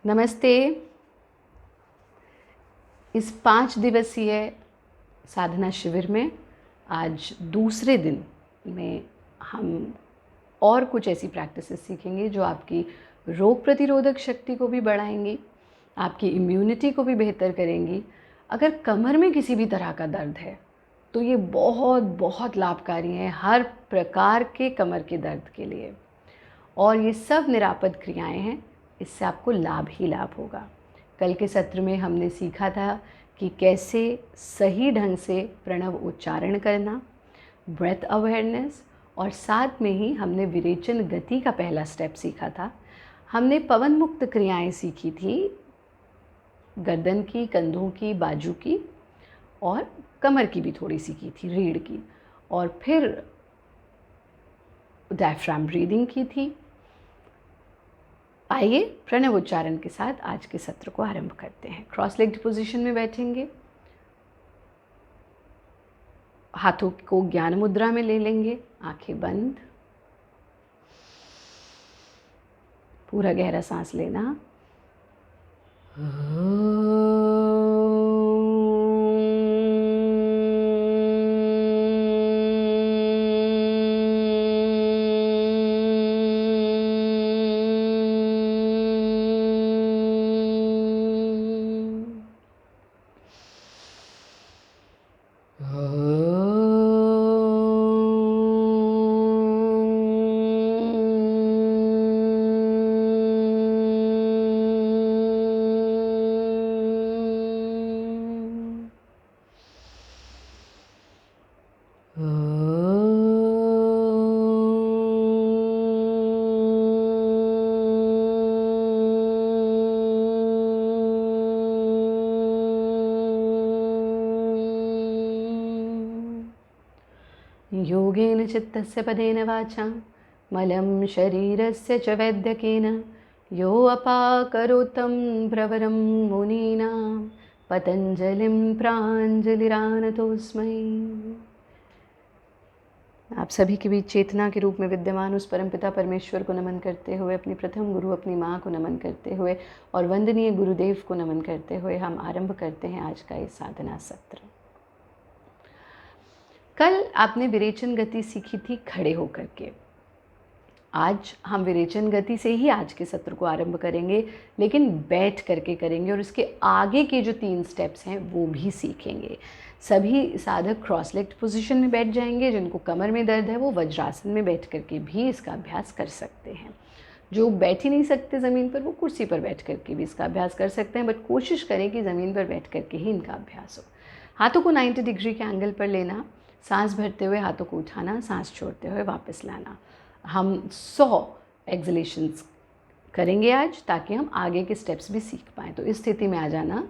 नमस्ते। इस 5 दिवसीय साधना शिविर में आज दूसरे दिन में हम और कुछ ऐसी प्रैक्टिसेस सीखेंगे जो आपकी रोग प्रतिरोधक शक्ति को भी बढ़ाएंगी, आपकी इम्यूनिटी को भी बेहतर करेंगी। अगर कमर में किसी भी तरह का दर्द है तो ये बहुत बहुत लाभकारी है हर प्रकार के कमर के दर्द के लिए, और ये सब निरापद क्रियाएं हैं। इससे आपको लाभ ही लाभ होगा। कल के सत्र में हमने सीखा था कि कैसे सही ढंग से प्रणव उच्चारण करना, ब्रेथ अवेयरनेस, और साथ में ही हमने विरेचन गति का पहला स्टेप सीखा था। हमने पवन मुक्त क्रियाएं सीखी थी, गर्दन की, कंधों की, बाजू की और कमर की भी थोड़ी सीखी थी, रीढ़ की, और फिर डायफ्राम ब्रीदिंग की थी। आइए प्रणव उच्चारण के साथ आज के सत्र को आरंभ करते हैं। क्रॉस लेग्ड पोजीशन में बैठेंगे, हाथों को ज्ञान मुद्रा में ले लेंगे, आंखें बंद, पूरा गहरा सांस लेना। योगेन चित्तस्य पदेन वाचा मलं शरीरस्य च वैद्यकेन यो अपाकरोतं प्रवरं मुनीनां पतंजलिं प्राञ्जलिरानतोस्मै। आप सभी के बीच चेतना के रूप में विद्यमान उस परमपिता परमेश्वर को नमन करते हुए, अपनी प्रथम गुरु अपनी माँ को नमन करते हुए और वंदनीय गुरुदेव को नमन करते हुए हम आरंभ करते हैं आज का ये साधना सत्र। कल आपने विरेचन गति सीखी थी खड़े होकर के। आज हम विरेचन गति से ही आज के सत्र को आरंभ करेंगे, लेकिन बैठ करके करेंगे, और इसके आगे के जो 3 स्टेप्स हैं वो भी सीखेंगे। सभी साधक क्रॉस लेग्ड पोजीशन में बैठ जाएंगे। जिनको कमर में दर्द है वो वज्रासन में बैठ करके भी इसका अभ्यास कर सकते हैं। जो बैठ ही नहीं सकते ज़मीन पर वो कुर्सी पर बैठ करके भी इसका अभ्यास कर सकते हैं, बट कोशिश करें कि ज़मीन पर बैठ करके ही इनका अभ्यास हो। हाथों को 90 डिग्री के एंगल पर लेना, सांस भरते हुए हाथों को उठाना, सांस छोड़ते हुए वापस लाना। हम 100 एक्सलेशंस करेंगे आज, ताकि हम आगे के स्टेप्स भी सीख पाएँ। तो इस स्थिति में आ जाना।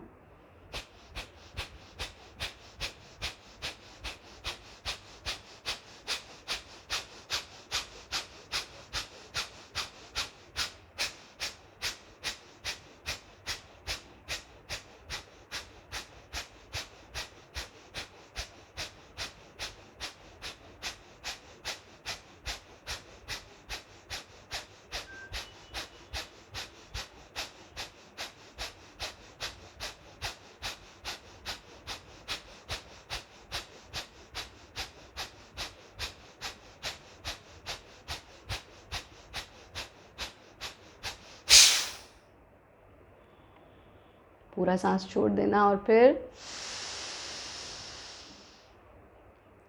पूरा सांस छोड़ देना और फिर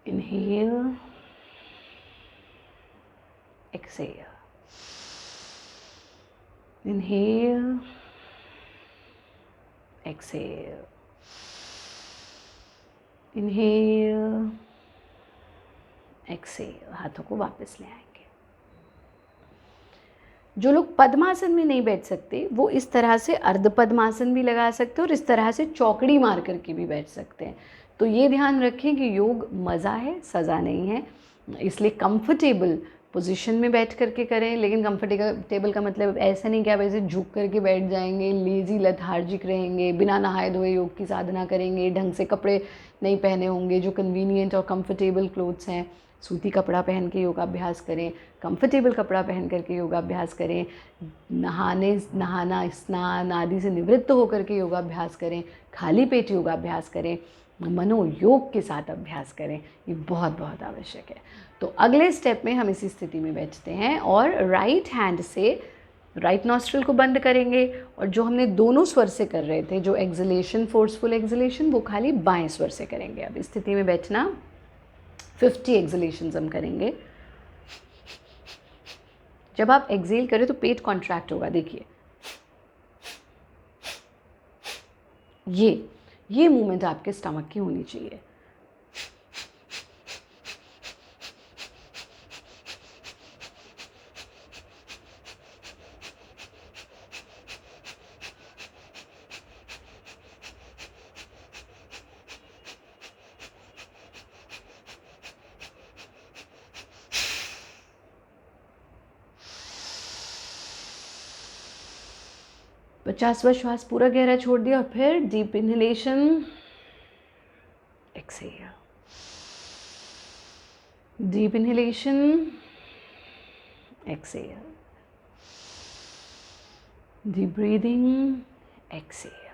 inhale, exhale, inhale, exhale, inhale, exhale. हाथों को वापस ले आएंगे। जो लोग पद्मासन में नहीं बैठ सकते वो इस तरह से अर्ध पद्मासन भी लगा सकते हैं और इस तरह से चौकड़ी मार करके भी बैठ सकते हैं। तो ये ध्यान रखें कि योग मज़ा है, सज़ा नहीं है, इसलिए कंफर्टेबल पोजीशन में बैठ करके करें, लेकिन कंफर्टेबल का मतलब ऐसा नहीं कि आप ऐसे झुक करके बैठ जाएंगे, लेज़ी लेथार्जिक रहेंगे, बिना नहाए धोए योग की साधना करेंगे, ढंग से कपड़े नहीं पहने होंगे, जो कन्वीनियंट और कंफर्टेबल क्लोथ्स हैं सूती कपड़ा पहन के योगाभ्यास करें, कंफर्टेबल कपड़ा पहन करके योगाभ्यास करें, नहाना स्नान आदि से निवृत्त होकर के योगाभ्यास करें, खाली पेट योगाभ्यास करें, मनोयोग के साथ अभ्यास करें। ये बहुत बहुत आवश्यक है। तो अगले स्टेप में हम इसी स्थिति में बैठते हैं और राइट हैंड से राइट नॉस्ट्रिल को बंद करेंगे, और जो हमने दोनों स्वर से कर रहे थे, जो एक्सलेशन, फोर्सफुल एक्सलेशन, वो खाली बाएं स्वर से करेंगे। अब इस स्थिति में बैठना 50 एक्सलेशंस हम करेंगे। जब आप एक्सेल करें तो पेट कॉन्ट्रैक्ट होगा, देखिए ये मूवमेंट आपके स्टमक की होनी चाहिए। पचासवां श्वास पूरा गहरा छोड़ दिया और फिर deep inhalation, exhale, deep inhalation, exhale, deep breathing, exhale.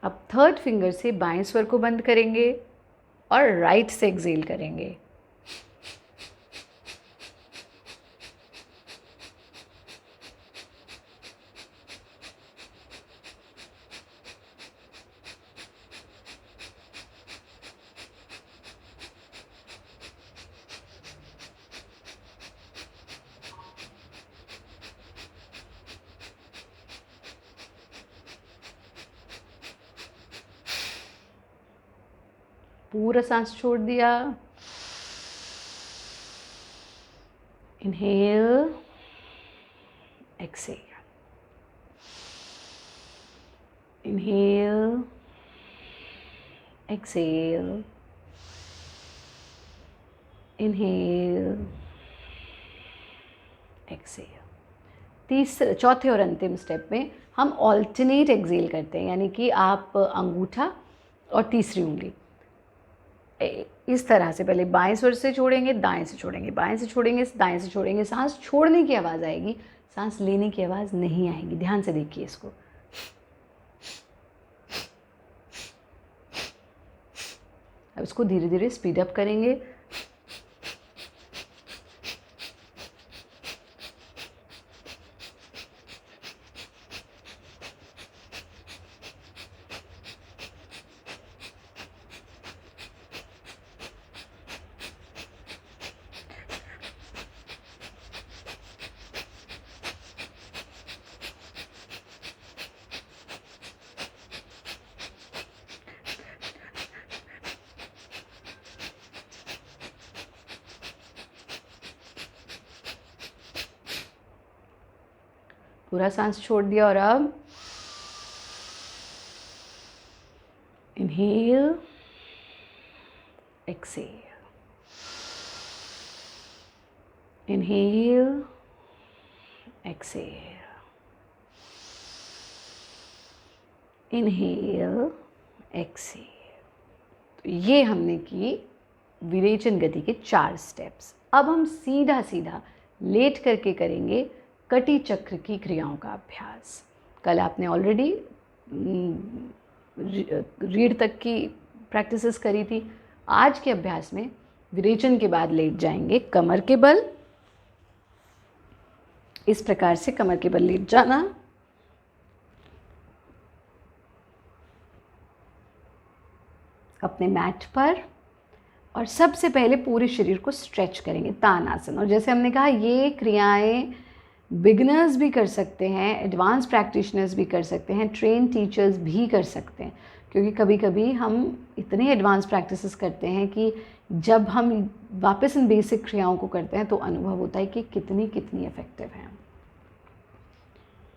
अब थर्ड फिंगर से बाएं स्वर को बंद करेंगे और राइट से एक्सहेल करेंगे। पूरा सांस छोड़ दिया। Inhale, exhale, inhale, exhale, inhale, exhale. चौथे और अंतिम स्टेप में हम ऑल्टरनेट एक्सहेल करते हैं, यानी कि आप अंगूठा और तीसरी उंगली इस तरह से पहले बाएं स्वर से छोड़ेंगे, दाएं से छोड़ेंगे, बाएं से छोड़ेंगे, दाएं से छोड़ेंगे। सांस छोड़ने की आवाज़ आएगी, सांस लेने की आवाज़ नहीं आएगी। ध्यान से देखिए इसको। अब इसको धीरे धीरे स्पीड अप करेंगे। पूरा सांस छोड़ दिया और अब inhale, exhale, inhale, exhale, inhale, exhale. तो ये हमने की विरेचन गति के 4 स्टेप्स। अब हम सीधा सीधा लेट करके करेंगे कटी चक्र की क्रियाओं का अभ्यास। कल आपने ऑलरेडी रीढ़ तक की प्रैक्टिसेस करी थी। आज के अभ्यास में विरेचन के बाद लेट जाएंगे कमर के बल, इस प्रकार से कमर के बल लेट जाना, अपने मैट पर, और सबसे पहले पूरे शरीर को स्ट्रेच करेंगे, तानासन। और जैसे हमने कहा, ये क्रियाएं बिगिनर्स भी कर सकते हैं, एडवांस प्रैक्टिशनर्स भी कर सकते हैं, ट्रेन टीचर्स भी कर सकते हैं, क्योंकि कभी कभी हम इतने एडवांस प्रैक्टिसेस करते हैं कि जब हम वापस इन बेसिक क्रियाओं को करते हैं तो अनुभव होता है कि कितनी इफ़ेक्टिव हैं।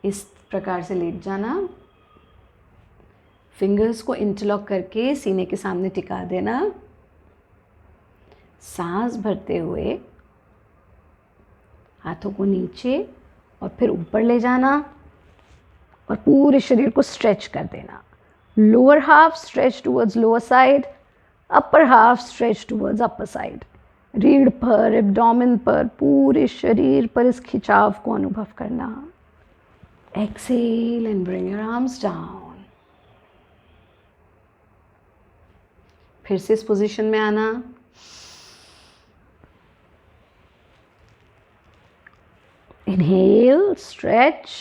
इस प्रकार से लेट जाना, फिंगर्स को इंटरलॉक करके सीने के सामने टिका देना, सांस भरते हुए हाथों को नीचे और फिर ऊपर ले जाना और पूरे शरीर को स्ट्रेच कर देना। Lower half stretch towards lower side, upper half stretch towards upper side. रीढ़ पर, एब्डोमेन पर, पूरे शरीर पर इस खिंचाव को अनुभव करना। Exhale and bring your arms down. फिर से इस पोजीशन में आना। Inhale, stretch.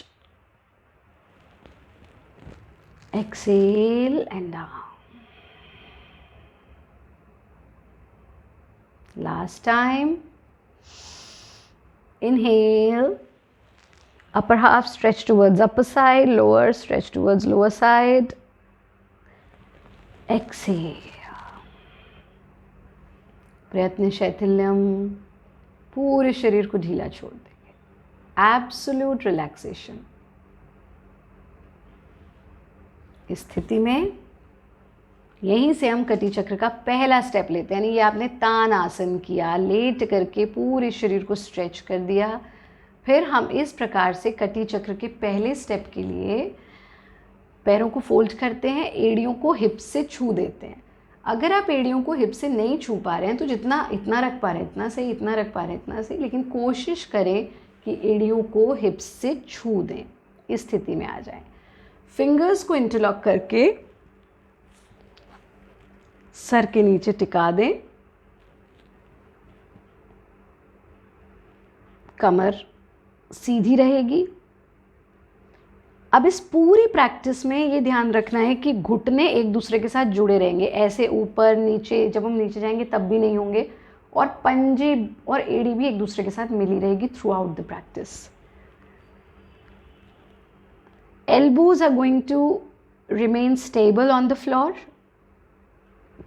Exhale and down. Last time. Inhale. Upper half stretch towards upper side, lower stretch towards lower side. Exhale. प्रयत्न शैथिल्यम, पूरे शरीर को ढीला छोड़ देंगे। Absolute relaxation. इस स्थिति में यहीं से हम कटी चक्र का पहला स्टेप लेते हैं। यानी ये आपने तान आसन किया, लेट करके पूरे शरीर को स्ट्रेच कर दिया। फिर हम इस प्रकार से कटी चक्र के पहले स्टेप के लिए पैरों को फोल्ड करते हैं, एड़ियों को हिप से छू देते हैं। अगर आप एड़ियों को हिप से नहीं छू पा रहे हैं तो जितना इतना रख पा रहे हैं इतना सही, इतना रख पा रहे हैं इतना सही, लेकिन कोशिश करें कि एड़ियों को हिप्स से छू दें। इस स्थिति में आ जाएं। फिंगर्स को इंटरलॉक करके सर के नीचे टिका दें। कमर सीधी रहेगी। अब इस पूरी प्रैक्टिस में ये ध्यान रखना है कि घुटने एक दूसरे के साथ जुड़े रहेंगे। ऐसे ऊपर नीचे, जब हम नीचे जाएंगे तब भी नहीं होंगे, और पंजे और एड़ी भी एक दूसरे के साथ मिली रहेगी throughout the practice. Elbows are going to remain stable on the floor.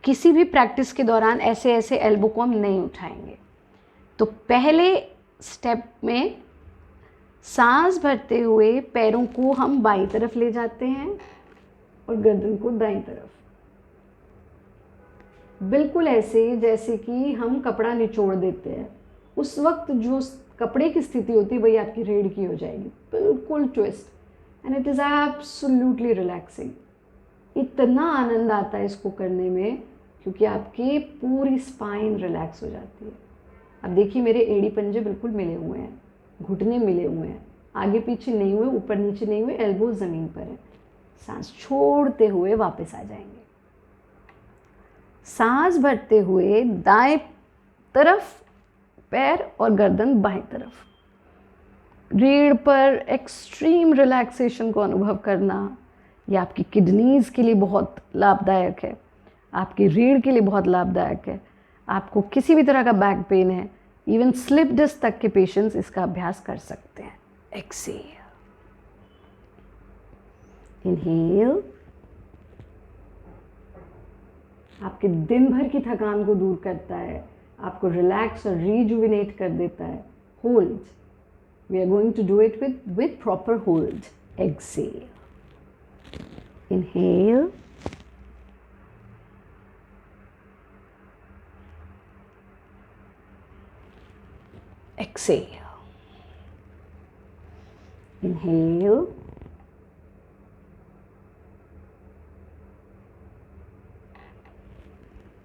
किसी भी प्रैक्टिस के दौरान ऐसे ऐसे एल्बो को हम नहीं उठाएंगे। तो पहले स्टेप में सांस भरते हुए पैरों को हम बाईं तरफ ले जाते हैं और गर्दन को दाईं तरफ, बिल्कुल ऐसे जैसे कि हम कपड़ा निचोड़ देते हैं। उस वक्त जो कपड़े की स्थिति होती है वही आपकी रीढ़ की हो जाएगी, बिल्कुल twist, and it is absolutely relaxing. इतना आनंद आता है इसको करने में क्योंकि आपकी पूरी स्पाइन रिलैक्स हो जाती है। अब देखिए मेरे एड़ी पंजे बिल्कुल मिले हुए हैं, घुटने मिले हुए हैं, आगे पीछे नहीं हुए, ऊपर नीचे नहीं हुए, एल्बो ज़मीन पर है। सांस छोड़ते हुए वापस आ जाएंगे। सांस भरते हुए दाएं तरफ पैर और गर्दन बाएं तरफ। रीढ़ पर एक्सट्रीम रिलैक्सेशन को अनुभव करना, यह आपकी किडनीज़ के लिए बहुत लाभदायक है, आपकी रीढ़ के लिए बहुत लाभदायक है। आपको किसी भी तरह का बैक पेन है, इवन स्लिप डिस्क तक के पेशेंट्स इसका अभ्यास कर सकते हैं। Exhale, inhale. आपके दिन भर की थकान को दूर करता है, आपको रिलैक्स और रिजुविनेट कर देता है। Hold, we are going to do it with proper hold. Exhale, inhale, exhale, inhale,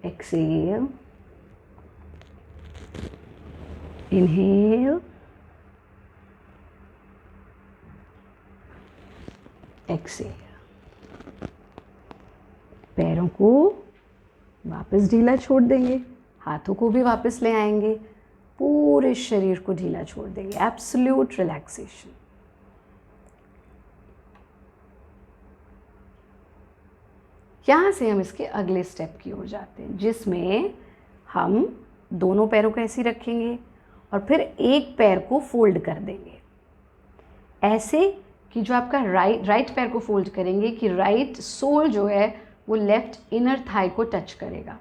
exhale, inhale, exhale। पैरों को वापस ढीला छोड़ देंगे, हाथों को भी वापस ले आएंगे, पूरे शरीर को ढीला छोड़ देंगे। Absolute relaxation. यहाँ से हम इसके अगले स्टेप की ओर जाते हैं, जिसमें हम दोनों पैरों को ऐसे रखेंगे और फिर एक पैर को फोल्ड कर देंगे, ऐसे कि जो आपका राइट पैर को फोल्ड करेंगे कि राइट सोल जो है वो लेफ्ट इनर थाई को टच करेगा।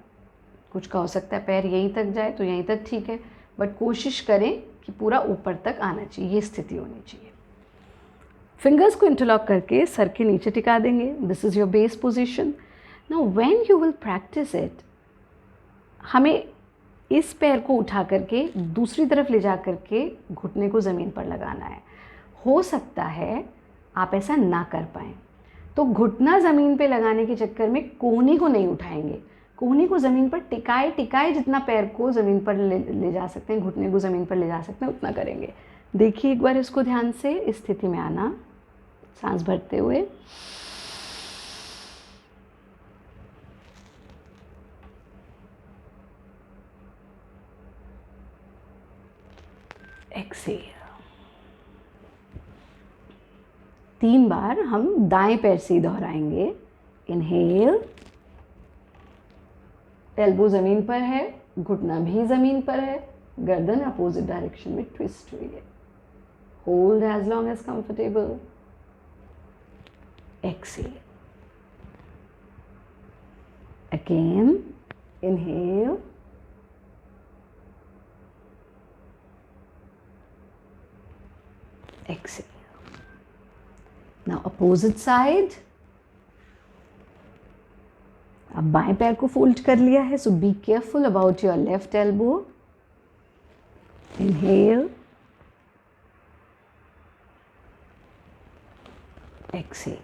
कुछ का हो सकता है पैर यहीं तक जाए तो यहीं तक ठीक है, बट कोशिश करें कि पूरा ऊपर तक आना चाहिए, ये स्थिति होनी चाहिए। फिंगर्स को इंटरलॉक करके सर के नीचे टिका देंगे। This is your base position. Now when you will practice it, हमें इस पैर को उठा करके दूसरी तरफ ले जा करके घुटने को ज़मीन पर लगाना है। हो सकता है आप ऐसा ना कर पाएँ, तो घुटना ज़मीन पे लगाने के चक्कर में कोहनी को नहीं उठाएंगे। कोहनी को ज़मीन पर टिकाए टिकाए जितना पैर को ज़मीन पर ले जा सकते हैं, घुटने को ज़मीन पर ले जा सकते हैं, उतना करेंगे। देखिए एक बार इसको ध्यान से, इस स्थिति में आना, सांस भरते हुए, एक्सेल। 3 बार हम दाएं पैर से ही दोहराएंगे। इनहेल, एल्बो ज़मीन पर है, घुटना भी ज़मीन पर है, गर्दन अपोजिट डायरेक्शन में ट्विस्ट हुई है। Hold as long as comfortable. Exhale. Again inhale, exhale. Now opposite side. अब बाएं पैर को फोल्ड कर लिया है, so be careful about your left elbow. Inhale, exhale.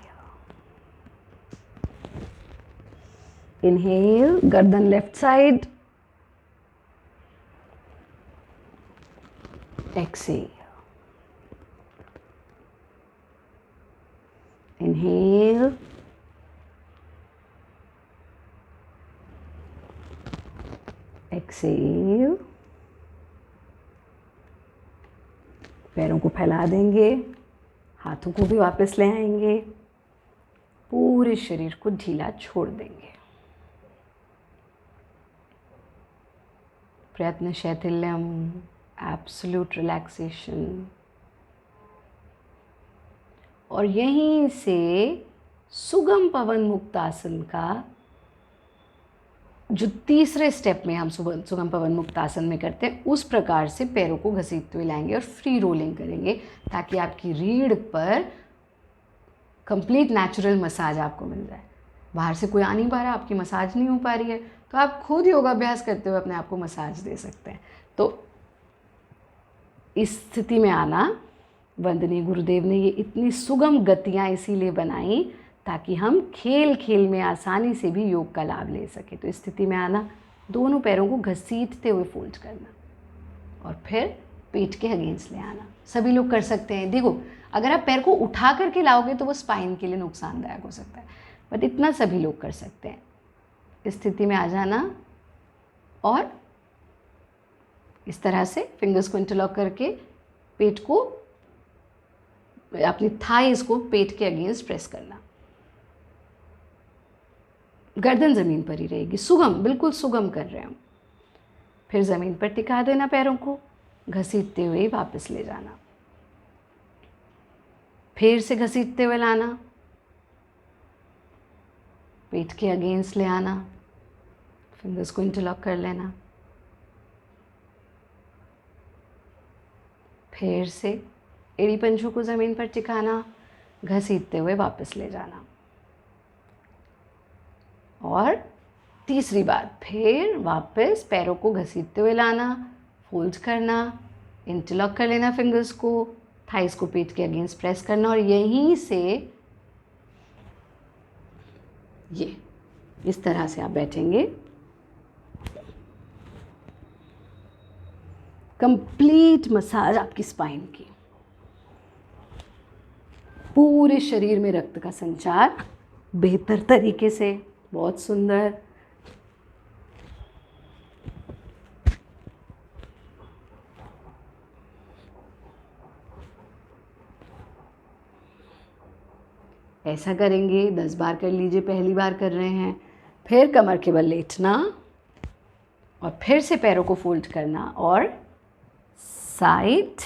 Inhale, गर्दन left side, exhale. Inhale, exhale. पैरों को फैला देंगे, हाथों को भी वापस ले आएंगे, पूरे शरीर को ढीला छोड़ देंगे। प्रयत्न शैथिल्यम, एब्सोल्यूट रिलैक्सेशन। और यहीं से सुगम पवन मुक्तासन का जो तीसरे स्टेप में हम सुगम पवन मुक्तासन में करते हैं, उस प्रकार से पैरों को घसीटते हुए लाएंगे और फ्री रोलिंग करेंगे, ताकि आपकी रीढ़ पर कंप्लीट नेचुरल मसाज आपको मिल जाए। बाहर से कोई आ नहीं पा रहा, आपकी मसाज नहीं हो पा रही है, तो आप खुद योगाभ्यास करते हुए अपने आप को मसाज दे सकते हैं। तो इस स्थिति में आना, वंदनीय गुरुदेव ने ये इतनी सुगम गतियाँ इसीलिए बनाई ताकि हम खेल खेल में आसानी से भी योग का लाभ ले सके। तो इस स्थिति में आना, दोनों पैरों को घसीटते हुए फोल्ड करना और फिर पेट के अगेंस्ट ले आना। सभी लोग कर सकते हैं। देखो, अगर आप पैर को उठा करके लाओगे तो वो स्पाइन के लिए नुकसानदायक हो सकता है, बट इतना सभी लोग कर सकते हैं। इस स्थिति में आ जाना और इस तरह से फिंगर्स को इंटरलॉक करके पेट को, अपनी थाइज को पेट के अगेंस्ट प्रेस करना। गर्दन ज़मीन पर ही रहेगी, सुगम, बिल्कुल सुगम कर रहे हैं हम। फिर ज़मीन पर टिका देना पैरों को, घसीटते हुए वापस ले जाना, फिर से घसीटते हुए लाना, पेट के अगेंस्ट ले आना, फिंगर्स को इंटरलॉक कर लेना, फिर से एड़ी पंजों को ज़मीन पर टिकाना, घसीटते हुए वापस ले जाना। और तीसरी बार फिर वापस पैरों को घसीटते हुए लाना, फोल्ड करना, इंटरलॉक कर लेना फिंगर्स को, थाइस को पेट के अगेंस्ट प्रेस करना और यहीं से ये इस तरह से आप बैठेंगे। कंप्लीट मसाज आपकी स्पाइन की, पूरे शरीर में रक्त का संचार बेहतर तरीके से, बहुत सुंदर। ऐसा करेंगे 10 बार कर लीजिए, पहली बार कर रहे हैं। फिर कमर के बल लेटना और फिर से पैरों को फोल्ड करना और side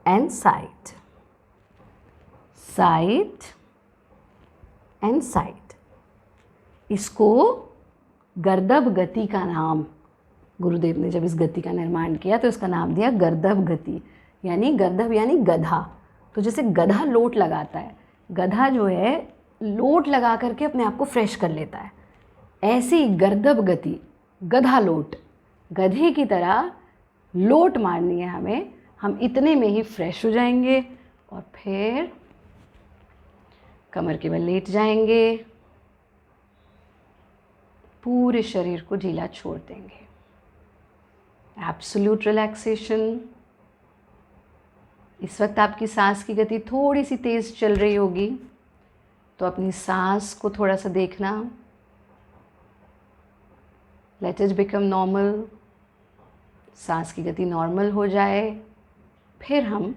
and side, side and side. इसको गर्दभ गति का नाम, गुरुदेव ने जब इस गति का निर्माण किया तो इसका नाम दिया गर्दभ गति, यानी गर्दभ यानी गधा। तो जैसे गधा लोट लगाता है, गधा जो है लोट लगा करके अपने आप को फ्रेश कर लेता है, ऐसे ही गर्दभ गति गधा लोट, गधे की तरह लोट मारनी है हमें। हम इतने में ही फ्रेश हो जाएंगे और फिर कमर के बल लेट जाएंगे, पूरे शरीर को ढीला छोड़ देंगे। Absolute relaxation. इस वक्त आपकी सांस की गति थोड़ी सी तेज़ चल रही होगी, तो अपनी सांस को थोड़ा सा देखना। Let it become normal. सांस की गति नॉर्मल हो जाए, फिर हम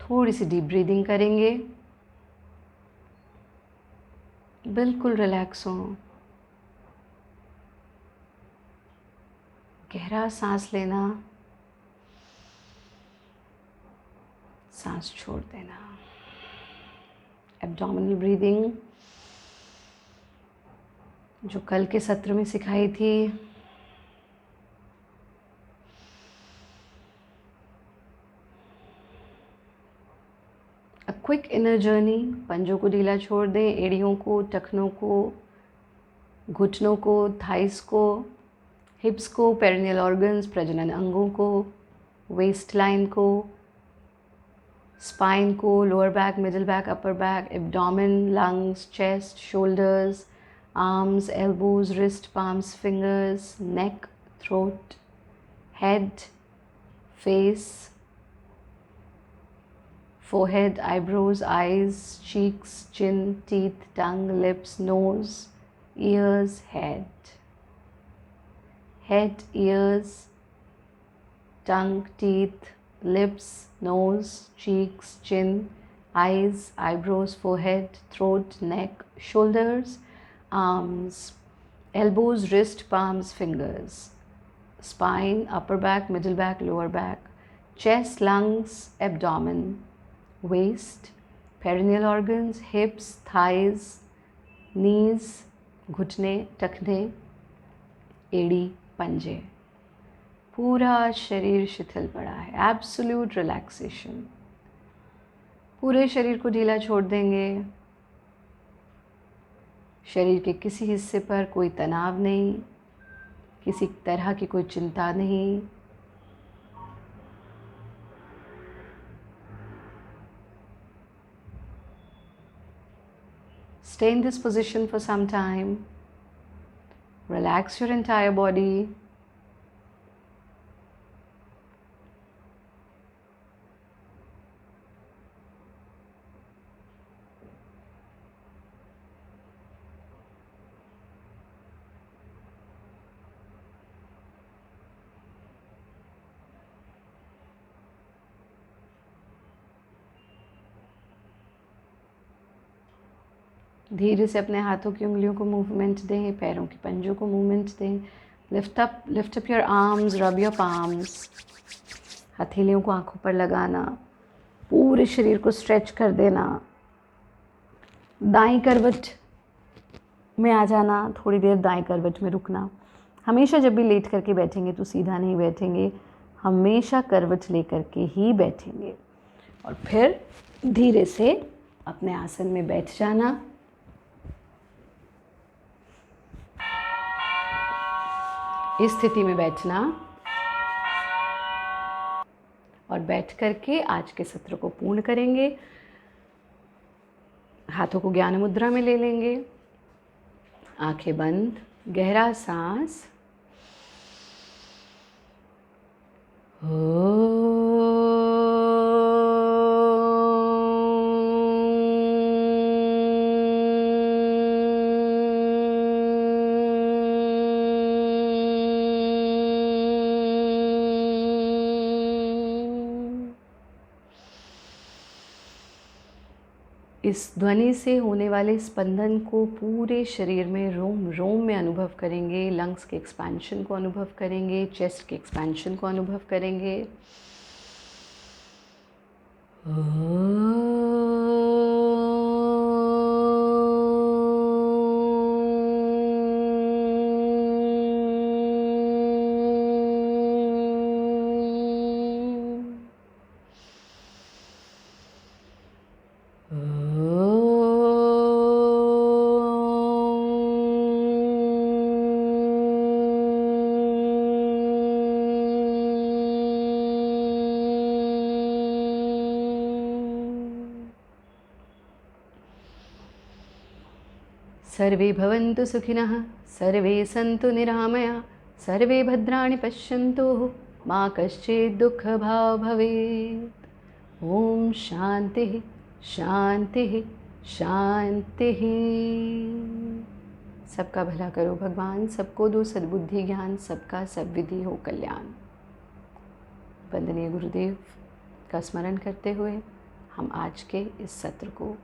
थोड़ी सी डीप ब्रीदिंग करेंगे। बिल्कुल रिलैक्स हो, गहरा सांस लेना, सांस छोड़ देना। एब्डोमिनल ब्रीदिंग जो कल के सत्र में सिखाई थी, अ क्विक इनर जर्नी। पंजों को ढीला छोड़ दें, एड़ियों को, टखनों को, घुटनों को, थाइस को, हिप्स को, पेरिनियल ऑर्गन्स, प्रजनन अंगों को, वेस्ट लाइन को, स्पाइन को, lower back, middle back, upper back, abdomen, lungs, chest, shoulders, arms, elbows, wrist, palms, fingers, neck, throat, head, face, forehead, eyebrows, eyes, cheeks, chin, teeth, tongue, lips, nose, ears, head, ears, tongue, teeth, lips, nose, cheeks, chin, eyes, eyebrows, forehead, throat, neck, shoulders, arms, elbows, wrist, palms, fingers, spine, upper back, middle back, lower back, chest, lungs, abdomen, waist, perineal organs, hips, thighs, knees, घुटने, टखने, एड़ी, पंजे। पूरा शरीर शिथिल पड़ा है, absolute relaxation. पूरे शरीर को ढीला छोड़ देंगे। शरीर के किसी हिस्से पर कोई तनाव नहीं, किसी तरह की कोई चिंता नहीं। Stay in this position for some time. Relax your entire body. धीरे से अपने हाथों की उंगलियों को मूवमेंट दें, पैरों के पंजों को मूवमेंट दें। Lift up your arms, rub your palms. हथेलियों को आंखों पर लगाना, पूरे शरीर को स्ट्रेच कर देना। दाईं करवट में आ जाना, थोड़ी देर दाईं करवट में रुकना। हमेशा जब भी लेट करके बैठेंगे तो सीधा नहीं बैठेंगे, हमेशा करवट ले करके ही बैठेंगे। और फिर धीरे से अपने आसन में बैठ जाना। इस स्थिति में बैठना और बैठ करके आज के सत्र को पूर्ण करेंगे। हाथों को ज्ञान मुद्रा में ले लेंगे, आंखें बंद, गहरा सांस। इस ध्वनि से होने वाले स्पंदन को पूरे शरीर में रोम रोम में अनुभव करेंगे। लंग्स के एक्सपेंशन को अनुभव करेंगे, चेस्ट के एक्सपेंशन को अनुभव करेंगे। सर्वे भवन्तु सुखिनः, सर्वे सन्तु निरामया, सर्वे भद्राणि पश्यन्तु, मा कश्चित् दुःखभाग् भवेत्। ओम शांति शांति शांति। सबका भला करो भगवान, सबको दो सद्बुद्धि ज्ञान, सबका सद्विधि हो कल्याण। वंदनीय गुरुदेव का स्मरण करते हुए हम आज के इस सत्र को